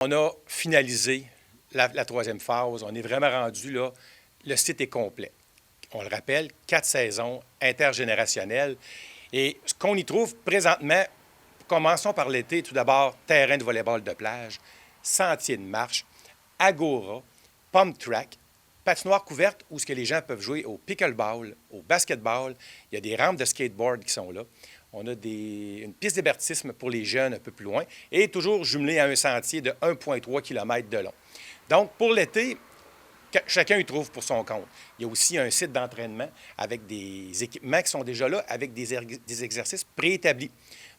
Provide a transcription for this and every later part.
On a finalisé la troisième phase. On est vraiment rendu là. Le site est complet. On le rappelle, 4 saisons intergénérationnelles. Et ce qu'on y trouve présentement, commençons par l'été. Tout d'abord, terrain de volley-ball de plage, sentier de marche, agora, pump track, patinoire couverte où ce que les gens peuvent jouer au pickleball, au basketball. Il y a des rampes de skateboard qui sont là. On a une piste d'hébertisme pour les jeunes un peu plus loin et toujours jumelé à un sentier de 1,3 km de long. Donc, pour l'été, chacun y trouve pour son compte. Il y a aussi un site d'entraînement avec des équipements qui sont déjà là, avec des exercices préétablis.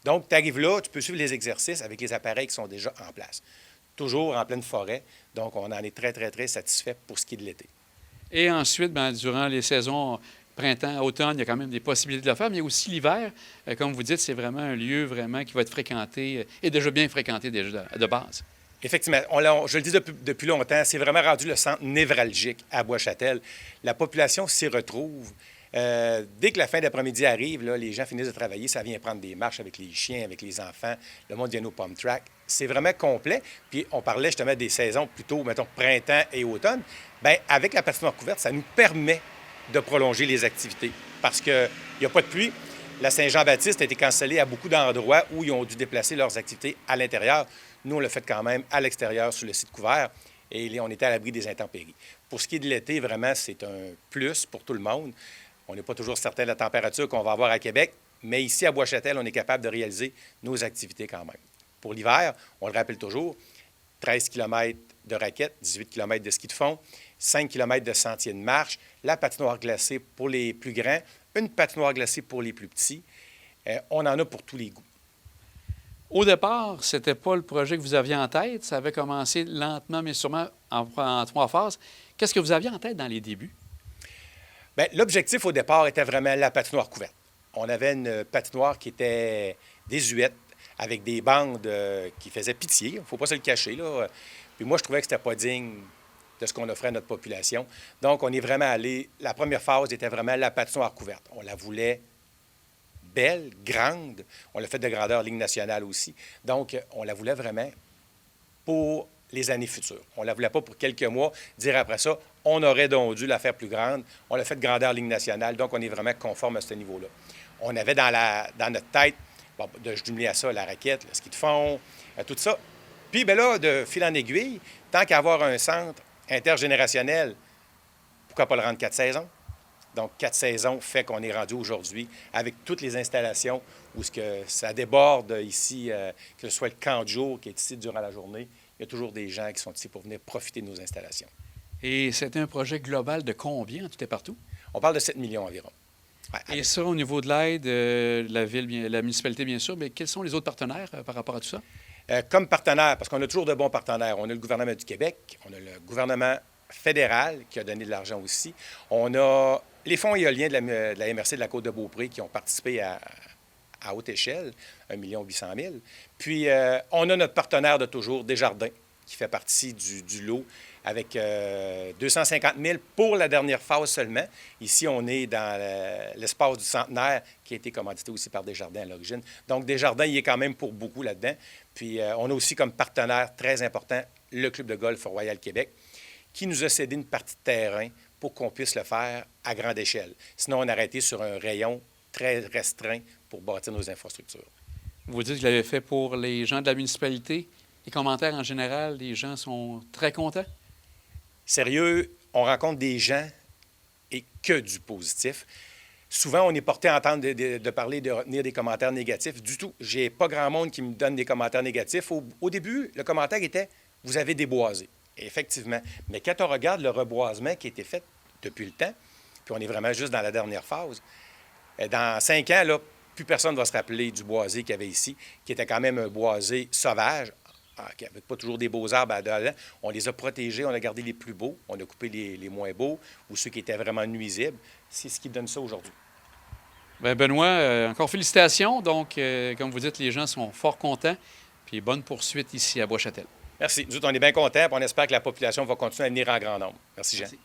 Donc, tu arrives là, tu peux suivre les exercices avec les appareils qui sont déjà en place. Toujours en pleine forêt. Donc, on en est très, très, très satisfait pour ce qui est de l'été. Et ensuite, bien, durant les saisons printemps, automne, il y a quand même des possibilités de le faire, mais aussi l'hiver, comme vous dites, c'est vraiment un lieu vraiment qui va être fréquenté et déjà bien fréquenté déjà de base. Effectivement, je le dis depuis longtemps, c'est vraiment rendu le centre névralgique à Bois-Châtel. La population s'y retrouve. Dès que la fin d'après-midi arrive, là, les gens finissent de travailler, ça vient prendre des marches avec les chiens, avec les enfants, le monde vient au pump track. C'est vraiment complet. Puis on parlait justement des saisons plutôt, mettons, printemps et automne. Bien, avec la patinoire couverte, ça nous permet de prolonger les activités parce qu'il n'y a pas de pluie. La Saint-Jean-Baptiste a été cancellée à beaucoup d'endroits où ils ont dû déplacer leurs activités à l'intérieur. Nous, on l'a fait quand même à l'extérieur sur le site couvert et on était à l'abri des intempéries. Pour ce qui est de l'été, vraiment, c'est un plus pour tout le monde. On n'est pas toujours certain de la température qu'on va avoir à Québec, mais ici, à Bois-Châtel, on est capable de réaliser nos activités quand même. Pour l'hiver, on le rappelle toujours, 13 km de raquettes, 18 km de ski de fond, 5 km de sentiers de marche, la patinoire glacée pour les plus grands, une patinoire glacée pour les plus petits. On en a pour tous les goûts. Au départ, ce n'était pas le projet que vous aviez en tête. Ça avait commencé lentement, mais sûrement en 3 phases. Qu'est-ce que vous aviez en tête dans les débuts? Bien, l'objectif au départ était vraiment la patinoire couverte. On avait une patinoire qui était désuète, avec des bandes qui faisaient pitié. Il ne faut pas se le cacher, là. Puis moi, je trouvais que ce n'était pas digne de ce qu'on offrait à notre population. Donc, on est vraiment allé... La première phase était vraiment la patinoire couverte. On la voulait belle, grande. On l'a fait de grandeur Ligue nationale aussi. Donc, on la voulait vraiment pour les années futures. On ne la voulait pas pour quelques mois. Dire après ça, on aurait donc dû la faire plus grande. On l'a fait de grandeur Ligue nationale. Donc, on est vraiment conforme à ce niveau-là. On avait dans notre tête, bon, de jumeler à ça la raquette, le ski de fond, tout ça. Puis, bien là, de fil en aiguille, tant qu'à avoir un centre intergénérationnel, pourquoi pas le rendre 4 saisons? Donc, 4 saisons fait qu'on est rendu aujourd'hui avec toutes les installations où ça déborde ici, que ce soit le camp de jour qui est ici durant la journée. Il y a toujours des gens qui sont ici pour venir profiter de nos installations. Et c'était un projet global de combien en tout et partout? On parle de 7 millions environ. Ouais, et ça, au niveau de l'aide, la ville, la municipalité, bien sûr, mais quels sont les autres partenaires par rapport à tout ça? Comme partenaire, parce qu'on a toujours de bons partenaires. On a le gouvernement du Québec, on a le gouvernement fédéral qui a donné de l'argent aussi. On a les fonds éoliens de la MRC de la Côte-de-Beaupré qui ont participé à haute échelle, 1 800 000. Puis, on a notre partenaire de toujours, Desjardins, qui fait partie du lot avec 250 000 pour la dernière phase seulement. Ici, on est dans l'espace du centenaire qui a été commandité aussi par Desjardins à l'origine. Donc, Desjardins, il est quand même pour beaucoup là-dedans. Puis, on a aussi comme partenaire très important le Club de golf Royal Québec qui nous a cédé une partie de terrain pour qu'on puisse le faire à grande échelle. Sinon, on aurait été sur un rayon très restreint pour bâtir nos infrastructures. Vous dites que vous l'avez fait pour les gens de la municipalité. Les commentaires en général, les gens sont très contents? Sérieux, on rencontre des gens et que du positif. Souvent, on est porté à entendre de parler, de retenir des commentaires négatifs. Du tout. J'ai pas grand monde qui me donne des commentaires négatifs. Au début, le commentaire était « vous avez déboisé ». Effectivement. Mais quand on regarde le reboisement qui a été fait depuis le temps, puis on est vraiment juste dans la dernière phase, dans 5 ans, là, plus personne ne va se rappeler du boisé qu'il y avait ici, qui était quand même un boisé sauvage, qui n'avait pas toujours des beaux arbres dedans. On les a protégés, on a gardé les plus beaux, on a coupé les moins beaux ou ceux qui étaient vraiment nuisibles. C'est ce qui donne ça aujourd'hui. Bien, Benoît, encore félicitations. Donc, comme vous dites, les gens sont fort contents. Puis bonne poursuite ici à Bois-Châtel. Merci. Nous autres, on est bien contents et on espère que la population va continuer à venir en grand nombre. Merci, Jean. Merci.